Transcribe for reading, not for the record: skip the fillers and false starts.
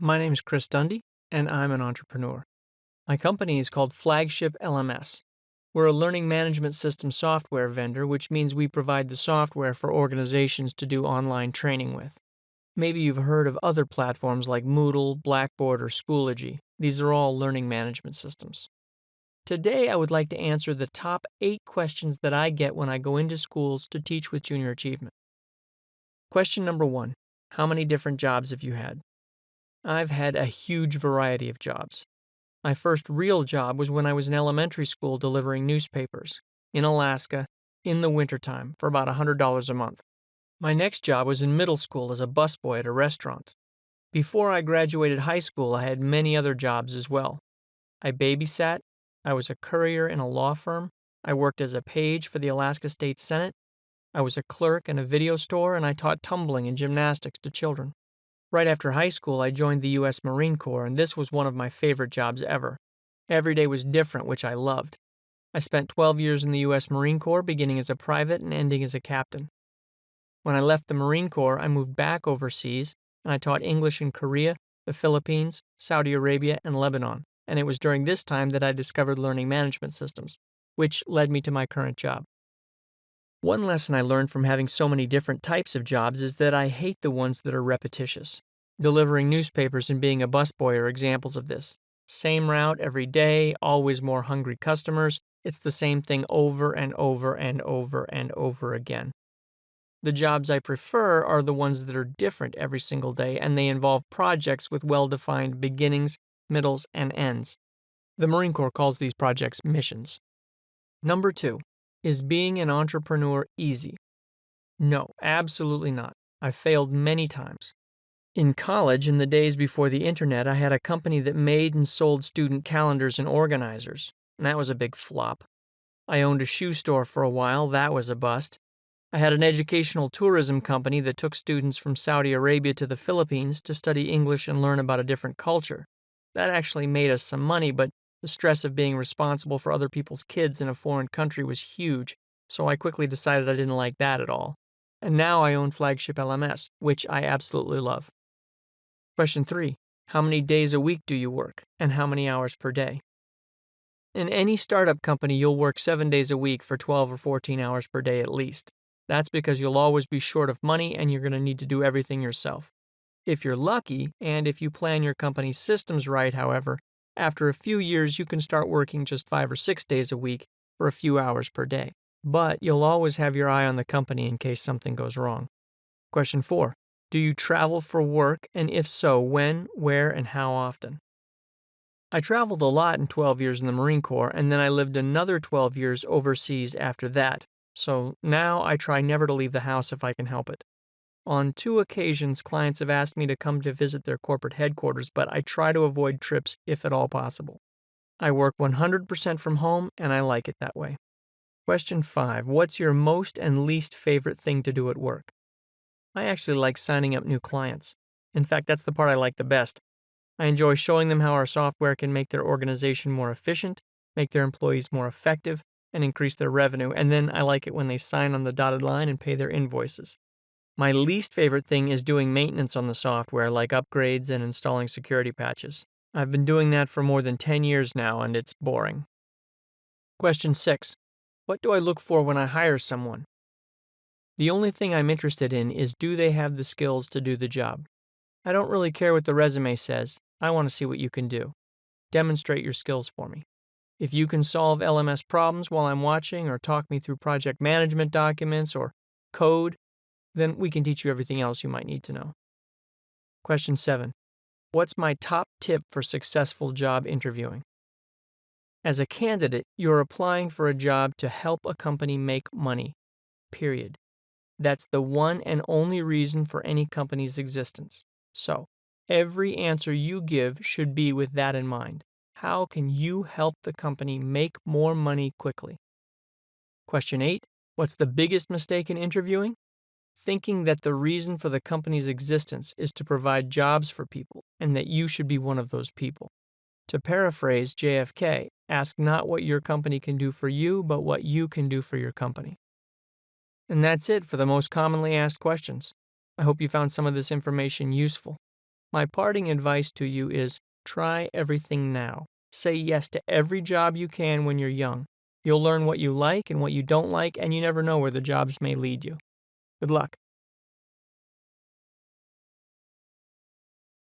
My name is Chris Dundee, and I'm an entrepreneur. My company is called Flagship LMS. We're a learning management system software vendor, which means we provide the software for organizations to do online training with. Maybe you've heard of other platforms like Moodle, Blackboard, or Schoology. These are all learning management systems. Today, I would like to answer the top 8 questions that I get when I go into schools to teach with junior achievement. Question number 1. How many different jobs have you had? I've had a huge variety of jobs. My first real job was when I was in elementary school delivering newspapers in Alaska in the wintertime for about $100 a month. My next job was in middle school as a busboy at a restaurant. Before I graduated high school, I had many other jobs as well. I babysat, I was a courier in a law firm, I worked as a page for the Alaska State Senate, I was a clerk in a video store, and I taught tumbling and gymnastics to children. Right after high school, I joined the U.S. Marine Corps, and this was one of my favorite jobs ever. Every day was different, which I loved. I spent 12 years in the U.S. Marine Corps, beginning as a private and ending as a captain. When I left the Marine Corps, I moved back overseas, and I taught English in Korea, the Philippines, Saudi Arabia, and Lebanon, and it was during this time that I discovered learning management systems, which led me to my current job. One lesson I learned from having so many different types of jobs is that I hate the ones that are repetitious. Delivering newspapers and being a busboy are examples of this. Same route every day, always more hungry customers. It's the same thing over and over and over and over again. The jobs I prefer are the ones that are different every single day, and they involve projects with well-defined beginnings, middles, and ends. The Marine Corps calls these projects missions. Number 2. Is being an entrepreneur easy? No, absolutely not. I've failed many times. In college, in the days before the internet, I had a company that made and sold student calendars and organizers, and that was a big flop. I owned a shoe store for a while, that was a bust. I had an educational tourism company that took students from Saudi Arabia to the Philippines to study English and learn about a different culture. That actually made us some money, but the stress of being responsible for other people's kids in a foreign country was huge, so I quickly decided I didn't like that at all. And now I own Flagship LMS, which I absolutely love. Question 3. How many days a week do you work, and how many hours per day? In any startup company, you'll work 7 days a week for 12 or 14 hours per day at least. That's because you'll always be short of money and you're going to need to do everything yourself. If you're lucky, and if you plan your company's systems right, however, after a few years you can start working just 5 or 6 days a week for a few hours per day. But you'll always have your eye on the company in case something goes wrong. Question 4. Do you travel for work, and if so, when, where, and how often? I traveled a lot in 12 years in the Marine Corps, and then I lived another 12 years overseas after that, so now I try never to leave the house if I can help it. On 2 occasions, clients have asked me to come to visit their corporate headquarters, but I try to avoid trips if at all possible. I work 100% from home, and I like it that way. Question 5. What's your most and least favorite thing to do at work? I actually like signing up new clients. In fact, that's the part I like the best. I enjoy showing them how our software can make their organization more efficient, make their employees more effective, and increase their revenue, and then I like it when they sign on the dotted line and pay their invoices. My least favorite thing is doing maintenance on the software, like upgrades and installing security patches. I've been doing that for more than 10 years now, and it's boring. Question 6. What do I look for when I hire someone? The only thing I'm interested in is, do they have the skills to do the job? I don't really care what the resume says. I want to see what you can do. Demonstrate your skills for me. If you can solve LMS problems while I'm watching, or talk me through project management documents or code, then we can teach you everything else you might need to know. Question 7. What's my top tip for successful job interviewing? As a candidate, you're applying for a job to help a company make money, period. That's the one and only reason for any company's existence. So, every answer you give should be with that in mind. How can you help the company make more money quickly? Question 8. What's the biggest mistake in interviewing? Thinking that the reason for the company's existence is to provide jobs for people, and that you should be one of those people. To paraphrase JFK, ask not what your company can do for you, but what you can do for your company. And that's it for the most commonly asked questions. I hope you found some of this information useful. My parting advice to you is try everything now. Say yes to every job you can when you're young. You'll learn what you like and what you don't like, and you never know where the jobs may lead you. Good luck.